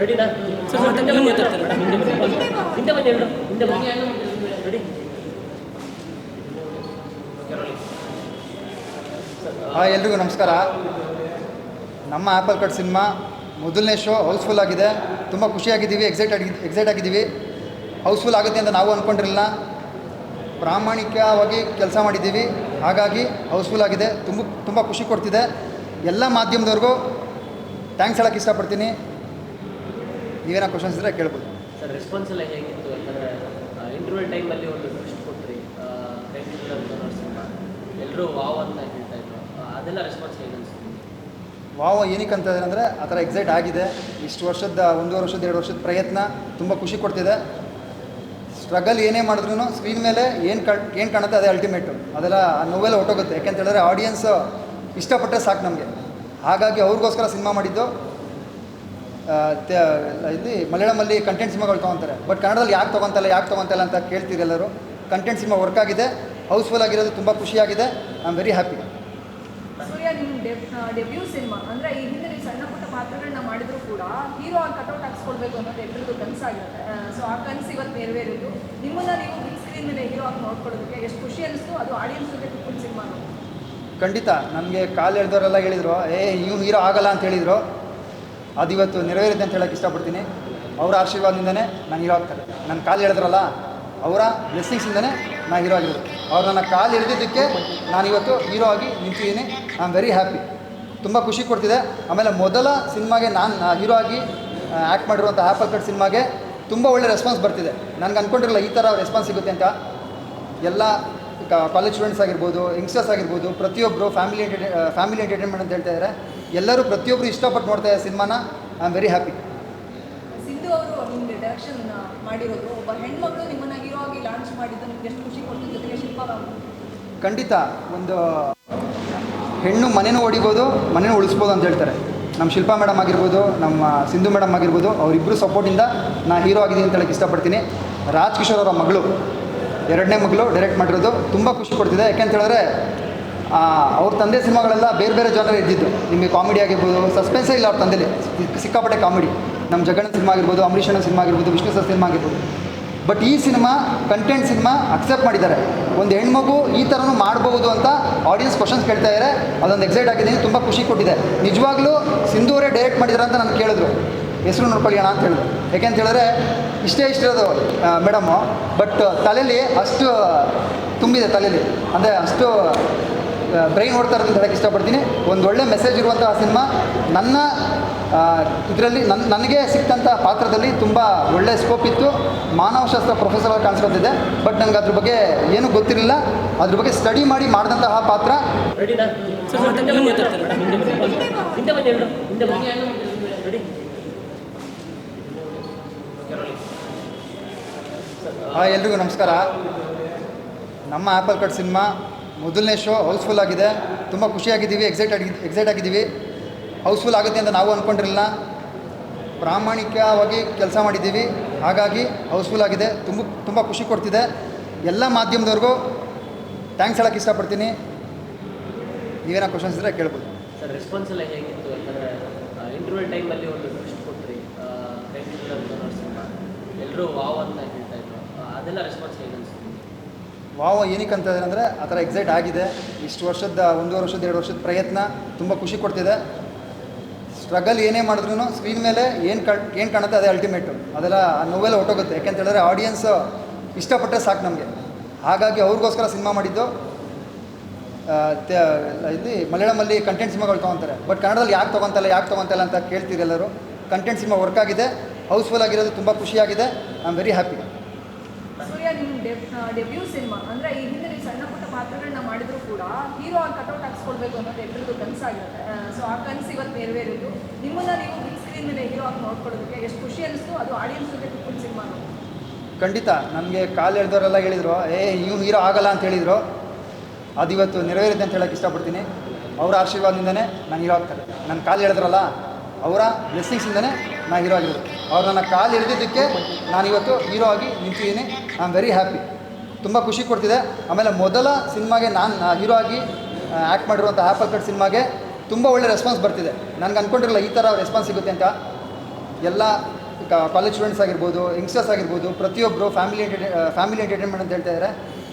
ರೆಡಿನಾ ಸರ್ ಹಿಂದೆ ಮಾತಾಡ್ತಾರೆ ಹಿಂದೆ ಬನ್ನಿ ಎರಡು ಹಿಂದೆ ಬನ್ನಿ ರೆಡಿ ಎಲ್ರಿಗೂ ನಮಸ್ಕಾರ. ನಮ್ಮ ಆ್ಯಪಲ್ ಕಟ್ ಸಿನಿಮಾ ಮೊದಲನೇ ಶೋ ಹೌಸ್ಫುಲ್ ಆಗಿದೆ. ತುಂಬ ಖುಷಿಯಾಗಿದ್ದೀವಿ, ಎಕ್ಸೈಟ್ ಆಗಿದ್ದೀವಿ. ಹೌಸ್ಫುಲ್ ಆಗುತ್ತೆ ಅಂತ ನಾವು ಅಂದ್ಕೊಂಡಿರಲಿಲ್ಲ. ಪ್ರಾಮಾಣಿಕವಾಗಿ ಕೆಲಸ ಮಾಡಿದ್ದೀವಿ, ಹಾಗಾಗಿ ಹೌಸ್ಫುಲ್ ಆಗಿದೆ. ತುಂಬ ಖುಷಿ ಕೊಡ್ತಿದೆ. ಎಲ್ಲ ಮಾಧ್ಯಮದವ್ರಿಗೂ ಥ್ಯಾಂಕ್ಸ್ ಹೇಳೋಕ್ಕೆ ಇಷ್ಟಪಡ್ತೀನಿ. ನೀವೇನೋ ಕ್ವಶನ್ಸ್ ಇದ್ದರೆ ಕೇಳ್ಬೋದು. ಸರ್ ರೆಸ್ಪಾನ್ಸ್ ಎಲ್ಲ ಹೇಗಿತ್ತು? ಯಾಕಂದರೆ ಇಂಟರ್ವ್ಯೂ ಟೈಮಲ್ಲಿ ಒಂದು ಟ್ವಿಸ್ಟ್ ಕೊಟ್ರಿ, ಸಿನಿಮಾ ಎಲ್ಲರೂ ವಾವ್ ಅಂತ ಹೇಳ್ತಾ ಇದ್ರು, ಅದೆಲ್ಲ ರೆಸ್ಪಾನ್ಸ್ ಹೇಗೆ ಅನಿಸ್ತು? ವಾವ್ ಏನಕ್ಕೆ ಅಂತ ಅಂದರೆ ಆ ಥರ ಎಕ್ಸೈಟ್ ಆಗಿದೆ. ಇಷ್ಟು ವರ್ಷದ 1.5 ವರ್ಷದ 2 ವರ್ಷದ ಪ್ರಯತ್ನ ತುಂಬ ಖುಷಿ ಕೊಡ್ತಿದೆ. ಸ್ಟ್ರಗಲ್ ಏನೇ ಮಾಡಿದ್ರು ಸ್ಕ್ರೀನ್ ಮೇಲೆ ಏನು ಕಾಣುತ್ತೆ ಅದೇ ಅಲ್ಟಿಮೇಟು. ಅದೆಲ್ಲ ನೋವೆಲ್ಲ ಹೊಟ್ಟೋಗುತ್ತೆ. ಯಾಕೆಂತ ಹೇಳಿದ್ರೆ ಆಡಿಯನ್ಸ್ ಇಷ್ಟಪಟ್ಟರೆ ಸಾಕು ನಮಗೆ. ಹಾಗಾಗಿ ಅವ್ರಿಗೋಸ್ಕರ ಸಿನಿಮಾ ಮಾಡಿದ್ದು. ಇಲ್ಲಿ ಮಲಯಾಳಮಲ್ಲಿ ಕಂಟೆಂಟ್ ಸಿನಿಮಾಗಳು ತೊಗೊತಾರೆ, ಬಟ್ ಕನ್ನಡದಲ್ಲಿ ಯಾಕೆ ತೊಗೊತಲ್ಲ ಅಂತ ಕೇಳ್ತೀರಿ ಎಲ್ಲರೂ. ಕಂಟೆಂಟ್ ಸಿನಿಮಾ ವರ್ಕ್ ಆಗಿದೆ, ಹೌಸ್ಫುಲ್ ಆಗಿರೋದು ತುಂಬ ಖುಷಿಯಾಗಿದೆ. I am very happy. Surya, ನಿಮ್ಮ ಡೆಬ್ಯೂ ಸಿನಿಮಾ ಅಂದರೆ ಈ ಹಿಂದೆ ನೀವು ಸಣ್ಣ ಪುಟ್ಟ ಪಾತ್ರಗಳನ್ನ ಮಾಡಿದರೂ ಕೂಡ ಹೀರೋ ಆಗಿ ಕಟೌಟ್ ಹಾಕ್ಸ್ಕೊಳ್ಬೇಕು ಅನ್ನೋದು ಎಲ್ಲರಿಗೂ ಕನಸಾಗಿರುತ್ತೆ. ಸೊ ಆ ಕನಸು ಇವತ್ತು ನೆರವೇರಿದ್ದು. ನಿಮ್ಮನ್ನು ನೀವು ಬಿಗ್ ಸ್ಕ್ರೀನ್ ಮೇಲೆ ಹೀರೋ ಆಗಿ ನೋಡ್ಕೊಳ್ಳೋದಕ್ಕೆ ಎಷ್ಟು ಖುಷಿ ಅನಿಸ್ತು, ಅದು ಆಡಿಯನ್ಸ್ ಜೊತೆ ಫುಲ್ ಸಿನಿಮಾ. ಖಂಡಿತ ನನಗೆ ಕಾಲು ಎಳೆದವರೆಲ್ಲ ಹೇಳಿದರು, ಇವ್ನು ಹೀರೋ ಆಗಲ್ಲ ಅಂತ ಹೇಳಿದರು. ಅದು ಇವತ್ತು ನೆರವೇರಿದೆ ಅಂತ ಹೇಳೋಕ್ಕೆ ಇಷ್ಟಪಡ್ತೀನಿ. ಅವರ ಆಶೀರ್ವಾದದಿಂದನೇ ನಾನು ಹೀರೋ ಆಗ್ತಾರೆ. ನನ್ನ ಕಾಲು ಎಳೆದ್ರಲ್ಲ, ಅವರ ಬ್ಲೆಸ್ಸಿಂಗ್ಸಿಂದನೇ ನಾನು ಹೀರೋ ಆಗಿರೋದು. ಅವ್ರು ನನ್ನ ಕಾಲು ಎಳೆದಿದ್ದಕ್ಕೆ ನಾನಿವತ್ತು ಹೀರೋ ಆಗಿ ನಿಂತಿದ್ದೀನಿ. I am very happy. ತುಂಬ ಖುಷಿ ಕೊಡ್ತಿದೆ. ಆಮೇಲೆ ಮೊದಲ ಸಿನಿಮಾಗೆ ನಾನು ಹೀರೋ ಆಗಿ ಆ್ಯಕ್ಟ್ ಮಾಡಿರುವಂಥ ಆ್ಯಪಲ್ ಕಟ್ ಸಿನಿಮಾಗೆ ತುಂಬ ಒಳ್ಳೆ ರೆಸ್ಪಾನ್ಸ್ ಬರ್ತಿದೆ. ನನಗೆ ಅಂದ್ಕೊಂಡಿರಲ್ಲ ಈ ಥರ ರೆಸ್ಪಾನ್ಸ್ ಸಿಗುತ್ತೆ ಅಂತ. ಎಲ್ಲ ಕಾಲೇಜ್ ಸ್ಟೂಡೆಂಟ್ಸ್ ಆಗಿರ್ಬೋದು, ಯಂಗ್ಸ್ಟರ್ಸ್ ಆಗಿರ್ಬೋದು, ಪ್ರತಿಯೊಬ್ಬರು ಫ್ಯಾಮಿಲಿ ಎಂಟರ್ಟೈನ್ಮೆಂಟ್ ಅಂತ ಹೇಳ್ತಾ ಇದ್ದಾರೆ. ಎಲ್ಲರೂ ಪ್ರತಿಯೊಬ್ಬರು ಇಷ್ಟಪಟ್ಟು ನೋಡ್ತಾ ಇದ್ದಾರೆ ಸಿನಿಮಾನ. I am very happy. Sindhu ಅವರು ನಿಮಗೆ ಡೈರೆಕ್ಷನ್ ಮಾಡಿರೋದು, ಒಬ್ಬ ಹೆಣ್ಮಗಳು ನಿಮ್ಮನ್ನು ಹೀರೋ ಆಗಿ ಲಾಂಚ್ ಮಾಡಿದ್ದು ನಿಮ್ಗೆ ಎಷ್ಟು ಖುಷಿ ಕೊಟ್ಟು, ಜೊತೆಗೆ ಶಿಲ್ಪಾ ಖಂಡಿತ ಒಂದು ಹೆಣ್ಣು ಮನೆನೂ ಹೊಡಿಬೋದು, ಮನೆನೂ ಉಳಿಸ್ಬೋದು ಅಂತ ಹೇಳ್ತಾರೆ. ನಮ್ಮ ಶಿಲ್ಪಾ ಮೇಡಮ್ ಆಗಿರ್ಬೋದು, ನಮ್ಮ ಸಿಂಧು ಮೇಡಮ್ ಆಗಿರ್ಬೋದು, ಅವರಿಬ್ಬರು ಸಪೋರ್ಟಿಂದ ನಾನು ಹೀರೋ ಆಗಿದ್ದೀನಿ ಅಂತ ಹೇಳಕ್ಕೆ ಇಷ್ಟಪಡ್ತೀನಿ. ರಾಜ್ ಕಿಶೋರ್ ಅವರ ಮಗಳು, 2ನೇ ಮಗಳು ಡೈರೆಕ್ಟ್ ಮಾಡಿರೋದು. ತುಂಬ ಖುಷಿ ಕೊಡ್ತಿದೆ. ಯಾಕೆಂತ ಹೇಳಿದ್ರೆ ಅವ್ರ ತಂದೆ ಸಿನಿಮಾಗಳೆಲ್ಲ ಬೇರೆ ಬೇರೆ ಜಾನರ್ ಇದ್ದಿದ್ದು. ನಿಮಗೆ ಕಾಮಿಡಿ ಆಗಿರ್ಬೋದು, ಸಸ್ಪೆನ್ಸೇ ಇಲ್ಲ ಅವ್ರ ತಂದೆಲಿ, ಸಿಕ್ಕಾಪಟ್ಟೆ ಕಾಮಿಡಿ. ನಮ್ಮ ಜಗಣ್ಣ ಸಿನಿಮಾ ಆಗಿರ್ಬೋದು, ಅಂಬರೀಷಣ್ಣ ಸಿನಿಮಾ ಆಗಿರ್ಬೋದು, ವಿಷ್ಣು ಸರ್ ಸಿನಿಮಾ ಆಗಿರ್ಬೋದು. ಬಟ್ ಈ ಸಿನಿಮಾ ಕಂಟೆಂಟ್ ಸಿನಿಮಾ ಅಕ್ಸೆಪ್ಟ್ ಮಾಡಿದ್ದಾರೆ. ಒಂದು ಹೆಣ್ಮಗು ಈ ಥರನೂ ಮಾಡ್ಬೋದು ಅಂತ ಆಡಿಯನ್ಸ್ ಕ್ವಶನ್ಸ್ ಕೇಳ್ತಾ ಇದ್ದಾರೆ. ಅದೊಂದು ಎಕ್ಸೈಟ್ ಆಗಿದ್ದೀನಿ, ತುಂಬ ಖುಷಿ ಕೊಟ್ಟಿದೆ. ನಿಜವಾಗ್ಲೂ ಸಿಂಧು ಅವರೇ ಡೈರೆಕ್ಟ್ ಮಾಡಿದ್ದಾರೆ ಅಂತ ನಾನು ಕೇಳಿದ್ರು, ಹೆಸರು ನೋಡ್ಕೊಳ್ಳಿ ಅಣ್ಣ ಅಂತ ಹೇಳಿದ್ರು. ಯಾಕೆಂತ ಹೇಳಿದ್ರೆ ಇಷ್ಟೇ ಇರೋದು ಮೇಡಮ್ಮು, ಬಟ್ ತಲೆಯಲ್ಲಿ ಅಷ್ಟು ತುಂಬಿದೆ. ತಲೆಯಲ್ಲಿ ಅಂದರೆ ಅಷ್ಟು ಬ್ರೈನ್ ಓಡ್ತಾ ಇರೋದು ಅಂತ ಹೇಳಕ್ಕೆ ಇಷ್ಟಪಡ್ತೀನಿ. ಒಂದು ಒಳ್ಳೆ ಮೆಸೇಜ್ ಇರುವಂತಹ ಸಿನಿಮಾ. ನನ್ನ ಇದರಲ್ಲಿ ನನಗೆ ಸಿಕ್ಕಂಥ ಪಾತ್ರದಲ್ಲಿ ತುಂಬ ಒಳ್ಳೆಯ ಸ್ಕೋಪ್ ಇತ್ತು. ಮಾನವಶಾಸ್ತ್ರ ಪ್ರೊಫೆಸರ್ ಆಗಿ ಕಾಣಿಸ್ಕೊತಿದ್ದೆ, ಬಟ್ ನನಗೆ ಅದ್ರ ಬಗ್ಗೆ ಏನೂ ಗೊತ್ತಿರಲಿಲ್ಲ. ಅದ್ರ ಬಗ್ಗೆ ಸ್ಟಡಿ ಮಾಡಿ ಮಾಡಿದಂತಹ ಪಾತ್ರ. ರೆಡಿನಾ ಸರ್ ಹಿಂದೆ ಮಾತಾಡ್ತಾರೆ ಹಿಂದೆ ಬನ್ನಿ ಎರಡು ಹಿಂದೆ ಬನ್ನಿ ರೆಡಿ. ಎಲ್ರಿಗೂ ನಮಸ್ಕಾರ. ನಮ್ಮ ಆ್ಯಪಲ್ ಕಟ್ ಸಿನಿಮಾ ಮೊದಲನೇ ಶೋ ಹೌಸ್ಫುಲ್ ಆಗಿದೆ. ತುಂಬ ಖುಷಿಯಾಗಿದ್ದೀವಿ, ಎಕ್ಸೈಟ್ ಆಗಿದ್ದೀವಿ. ಹೌಸ್ಫುಲ್ ಆಗುತ್ತೆ ಅಂತ ನಾವು ಅಂದ್ಕೊಂಡಿರಲಿಲ್ಲ. ಪ್ರಾಮಾಣಿಕವಾಗಿ ಕೆಲಸ ಮಾಡಿದ್ದೀವಿ, ಹಾಗಾಗಿ ಹೌಸ್ಫುಲ್ ಆಗಿದೆ. ತುಂಬ ಖುಷಿ ಕೊಡ್ತಿದೆ. ಎಲ್ಲ ಮಾಧ್ಯಮದವ್ರಿಗೂ ಥ್ಯಾಂಕ್ಸ್ ಹೇಳೋಕ್ಕೆ ಇಷ್ಟಪಡ್ತೀನಿ. ನೀವೇನೋ ಕ್ವಶನ್ಸ್ ಇದ್ದರೆ ಕೇಳ್ಬೋದು. ಸರ್ ರೆಸ್ಪಾನ್ಸ್ ಎಲ್ಲ ಹೇಗಿತ್ತು? ಯಾಕಂದರೆ ಇಂಟರ್ವ್ಯೂ ಟೈಮಲ್ಲಿ ಒಂದು ಟ್ವಿಸ್ಟ್ ಕೊಟ್ರಿ, ಸಿನಿಮಾ ಎಲ್ಲರೂ ವಾವ್ ಅಂತ ಹೇಳ್ತಾ ಇದ್ರು, ಅದೆಲ್ಲ ರೆಸ್ಪಾನ್ಸ್ ಹೇಗೆ ಅನಿಸ್ತು? ವಾವ್ ಏನಕ್ಕೆ ಅಂತ ಅಂದರೆ ಆ ಥರ ಎಕ್ಸೈಟ್ ಆಗಿದೆ. ಇಷ್ಟು ವರ್ಷದ 1.5 ವರ್ಷದ 2 ವರ್ಷದ ಪ್ರಯತ್ನ ತುಂಬ ಖುಷಿ ಕೊಡ್ತಿದೆ. ಸ್ಟ್ರಗಲ್ ಏನೇ ಮಾಡಿದ್ರು ಸ್ಕ್ರೀನ್ ಮೇಲೆ ಏನು ಕಾಣುತ್ತೆ ಅದೇ ಅಲ್ಟಿಮೇಟು. ಅದೆಲ್ಲ ನೋವೆಲ್ಲ ಹೊಟ್ಟೋಗುತ್ತೆ. ಯಾಕೆಂತ ಹೇಳಿದ್ರೆ ಆಡಿಯನ್ಸ್ ಇಷ್ಟಪಟ್ಟರೆ ಸಾಕು ನಮಗೆ. ಹಾಗಾಗಿ ಅವ್ರಿಗೋಸ್ಕರ ಸಿನಿಮಾ ಮಾಡಿದ್ದು. ಇಲ್ಲಿ ಮಲಯಾಳಮಲ್ಲಿ ಕಂಟೆಂಟ್ ಸಿನಿಮಾಗಳು ತೊಗೊತಾರೆ, ಬಟ್ ಕನ್ನಡದಲ್ಲಿ ಯಾಕೆ ತೊಗೊತಲ್ಲ ಅಂತ ಕೇಳ್ತೀರಿ ಎಲ್ಲರೂ. ಕಂಟೆಂಟ್ ಸಿನಿಮಾ ವರ್ಕ್ ಆಗಿದೆ, ಹೌಸ್ಫುಲ್ ಆಗಿರೋದು ತುಂಬ ಖುಷಿಯಾಗಿದೆ. I am very happy. Surya, ನಿಮ್ಮ ಡೆಬ್ಯೂ ಸಿನಿಮಾ ಅಂದರೆ ಈ ಹಿಂದೆ ನೀವು ಸಣ್ಣ ಪುಟ್ಟ ಪಾತ್ರಗಳನ್ನ ಮಾಡಿದರೂ ಕೂಡ ಹೀರೋ ಆಗಿ ಕಟೌಟ್ ಹಾಕ್ಸ್ಕೊಳ್ಬೇಕು ಅನ್ನೋದು ಎಲ್ಲರಿಗೂ ಕನಸಾಗಿರುತ್ತೆ. ಸೊ ಆ ಕನಸು ಇವತ್ತು ನೆರವೇರಿದ್ದು. ನಿಮ್ಮನ್ನು ನೀವು ಬಿಗ್ ಸ್ಕ್ರೀನ್ ಮೇಲೆ ಹೀರೋ ಆಗಿ ನೋಡ್ಕೊಳ್ಳೋದಕ್ಕೆ ಎಷ್ಟು ಖುಷಿ ಅನಿಸ್ತು, ಅದು ಆಡಿಯನ್ಸ್ ಜೊತೆ ಫುಲ್ ಸಿನಿಮಾ. ಖಂಡಿತ ನನಗೆ ಕಾಲು ಎಳೆದವರೆಲ್ಲ ಹೇಳಿದರು, ಇವ್ನು ಹೀರೋ ಆಗಲ್ಲ ಅಂತ ಹೇಳಿದರು. ಅದು ಇವತ್ತು ನೆರವೇರಿದೆ ಅಂತ ಹೇಳಕ್ಕೆ ಇಷ್ಟಪಡ್ತೀನಿ. ಅವರ ಆಶೀರ್ವಾದದಿಂದನೇ ನಾನು ಹೀರೋ ಆಗ್ತಾರೆ. ನನ್ನ ಕಾಲು ಎಳೆದ್ರಲ್ಲ, ಅವರ ಬ್ಲೆಸ್ಸಿಂಗ್ಸಿಂದನೇ ನಾನು ಹೀರೋ ಆಗಿರೋದು. ಅವ್ರು ನನ್ನ ಕಾಲು ಎಳೆದಿದ್ದಕ್ಕೆ ನಾನಿವತ್ತು ಹೀರೋ ಆಗಿ ನಿಂತಿದ್ದೀನಿ. I am very happy. ತುಂಬ ಖುಷಿ ಕೊಡ್ತಿದೆ. ಆಮೇಲೆ ಮೊದಲ ಸಿನಿಮಾಗೆ ನಾನು ಹೀರೋ ಆಗಿ ಆ್ಯಕ್ಟ್ ಮಾಡಿರುವಂಥ ಆ್ಯಪಲ್ ಕಟ್ ಸಿನಿಮಾಗೆ ತುಂಬ ಒಳ್ಳೆ ರೆಸ್ಪಾನ್ಸ್ ಬರ್ತಿದೆ. ನನಗೆ ಅಂದ್ಕೊಂಡಿರಲ್ಲ ಈ ಥರ ರೆಸ್ಪಾನ್ಸ್ ಸಿಗುತ್ತೆ ಅಂತ. ಎಲ್ಲ ಕಾಲೇಜ್ ಸ್ಟೂಡೆಂಟ್ಸ್ ಆಗಿರ್ಬೋದು, ಯಂಗ್ಸ್ಟರ್ಸ್ ಆಗಿರ್ಬೋದು, ಪ್ರತಿಯೊಬ್ಬರು ಫ್ಯಾಮಿಲಿ ಎಂಟರ್ಟೈನ್ಮೆಂಟ್ ಅಂತ ಹೇಳ್ತಾ ಇದ್ದಾರೆ.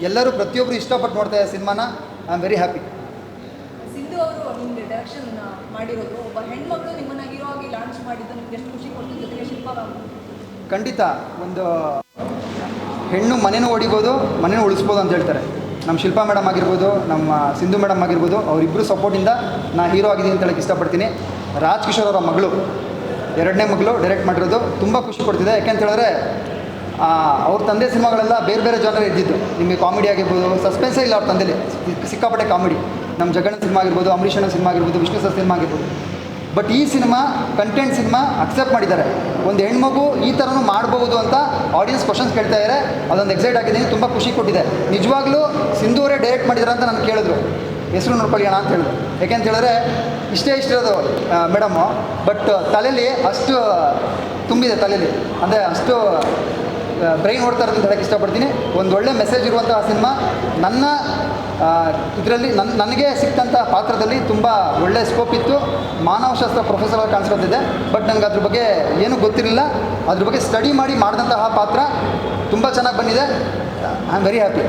ಎಲ್ಲರೂ ಪ್ರತಿಯೊಬ್ಬರು ಇಷ್ಟಪಟ್ಟು ನೋಡ್ತಾ ಇದ್ದಾರೆ ಸಿನಿಮಾನ. I am very happy. Sindhu ಅವರು ನಿಮಗೆ ಡೈರೆಕ್ಷನ್ ಮಾಡಿರೋದು, ಒಬ್ಬ ಹೆಣ್ಮಗಳು ನಿಮ್ಮನ್ನ ಹೀರೋ ಆಗಿ ಲಾಂಚ್ ಮಾಡಿದ್ದು ನಿಮ್ಗೆ ಎಷ್ಟು ಖುಷಿ ಕೊಟ್ಟು, ಜೊತೆಗೆ ಶಿಲ್ಪಾ ಮ್ಯಾಮ್ ಖಂಡಿತ ಒಂದು ಹೆಣ್ಣು ಮನೇನೂ ಹೊಡಿಬೋದು, ಮನೇನೂ ಉಳಿಸ್ಬೋದು ಅಂತ ಹೇಳ್ತಾರೆ. ನಮ್ಮ ಶಿಲ್ಪಾ ಮೇಡಮ್ ಆಗಿರ್ಬೋದು, ನಮ್ಮ ಸಿಂಧು ಮೇಡಮ್ ಆಗಿರ್ಬೋದು, ಅವರಿಬ್ಬರು ಸಪೋರ್ಟಿಂದ ನಾ ಹೀರೋ ಆಗಿದ್ದೀನಿ ಅಂತ ಹೇಳಕ್ಕೆ ಇಷ್ಟಪಡ್ತೀನಿ. ರಾಜ್ ಕಿಶೋರ್ ಅವರ ಮಗಳು, ಎರಡನೇ ಮಗಳು ಡೈರೆಕ್ಟ್ ಮಾಡಿರೋದು ತುಂಬ ಖುಷಿ ಕೊಡ್ತಿದೆ. ಯಾಕೆಂತ ಹೇಳಿದ್ರೆ ಅವ್ರ ತಂದೆ ಸಿನಿಮಾಗಳೆಲ್ಲ ಬೇರೆ ಬೇರೆ ಜಾನರ್ ಇದ್ದಿದ್ದು. ನಿಮಗೆ ಕಾಮಿಡಿ ಆಗಿರ್ಬೋದು, ಸಸ್ಪೆನ್ಸೇ ಇಲ್ಲ ಅವ್ರ ತಂದೆಲಿ, ಸಿಕ್ಕಾಪಟ್ಟೆ ಕಾಮಿಡಿ. ನಮ್ಮ ಜಗಣ್ಣ ಸಿನಿಮಾ ಆಗಿರ್ಬೋದು, ಅಂಬರೀಷ್ ಅಣ್ಣ ಸಿನಿಮಾ ಆಗಿರ್ಬೋದು, ವಿಷ್ಣು ಸರ್ ಸಿನಿಮಾ ಆಗಿರ್ಬೋದು. ಬಟ್ ಈ ಸಿನಿಮಾ ಕಂಟೆಂಟ್ ಸಿನಿಮಾ ಅಕ್ಸೆಪ್ಟ್ ಮಾಡಿದ್ದಾರೆ. ಒಂದು ಹೆಣ್ಮಗು ಈ ಥರನೂ ಮಾಡ್ಬೋದು ಅಂತ ಆಡಿಯನ್ಸ್ ಕ್ವಶನ್ಸ್ ಕೇಳ್ತಾ ಇದ್ದಾರೆ. ಅದೊಂದು ಎಕ್ಸೈಟ್ ಆಗಿದ್ದೀನಿ, ತುಂಬ ಖುಷಿ ಕೊಟ್ಟಿದೆ. ನಿಜವಾಗ್ಲೂ ಸಿಂಧು ಅವರೇ ಡೈರೆಕ್ಟ್ ಮಾಡಿದ್ದಾರೆ ಅಂತ ನಾನು ಕೇಳಿದ್ರು, ಹೆಸರು ನೋಡ್ಕೊಳ್ಳಿ ಅಣ್ಣ ಅಂತ ಹೇಳಿದ್ರು. ಯಾಕೆಂತ ಹೇಳಿದ್ರೆ ಇಷ್ಟೇ ಇರೋದು ಮೇಡಮ್ಮು, ಬಟ್ ತಲೆಯಲ್ಲಿ ಅಷ್ಟು ತುಂಬಿದೆ, ತಲೆಯಲ್ಲಿ ಅಂದರೆ ಅಷ್ಟು ಬ್ರೈನ್ ಓಡ್ತಾ ಇರೋದು ಅಂತ ಹೇಳಕ್ಕೆ ಇಷ್ಟಪಡ್ತೀನಿ. ಒಂದು ಒಳ್ಳೆ ಮೆಸೇಜ್ ಇರುವಂತಹ ಸಿನಿಮಾ. ನನ್ನ ಇದರಲ್ಲಿ ನನಗೆ ಸಿಕ್ಕಂಥ ಪಾತ್ರದಲ್ಲಿ ತುಂಬ ಒಳ್ಳೆಯ ಸ್ಕೋಪ್ ಇತ್ತು. ಮಾನವಶಾಸ್ತ್ರ ಪ್ರೊಫೆಸರ್ ಆಗಿ ಕಾಣಿಸ್ಕೊತಿದ್ದೆ, ಬಟ್ ನನಗೆ ಅದ್ರ ಬಗ್ಗೆ ಏನೂ ಗೊತ್ತಿರಲಿಲ್ಲ. ಅದ್ರ ಬಗ್ಗೆ ಸ್ಟಡಿ ಮಾಡಿ ಮಾಡಿದಂತಹ ಪಾತ್ರ ತುಂಬ ಚೆನ್ನಾಗಿ ಬಂದಿದೆ. I am very happy.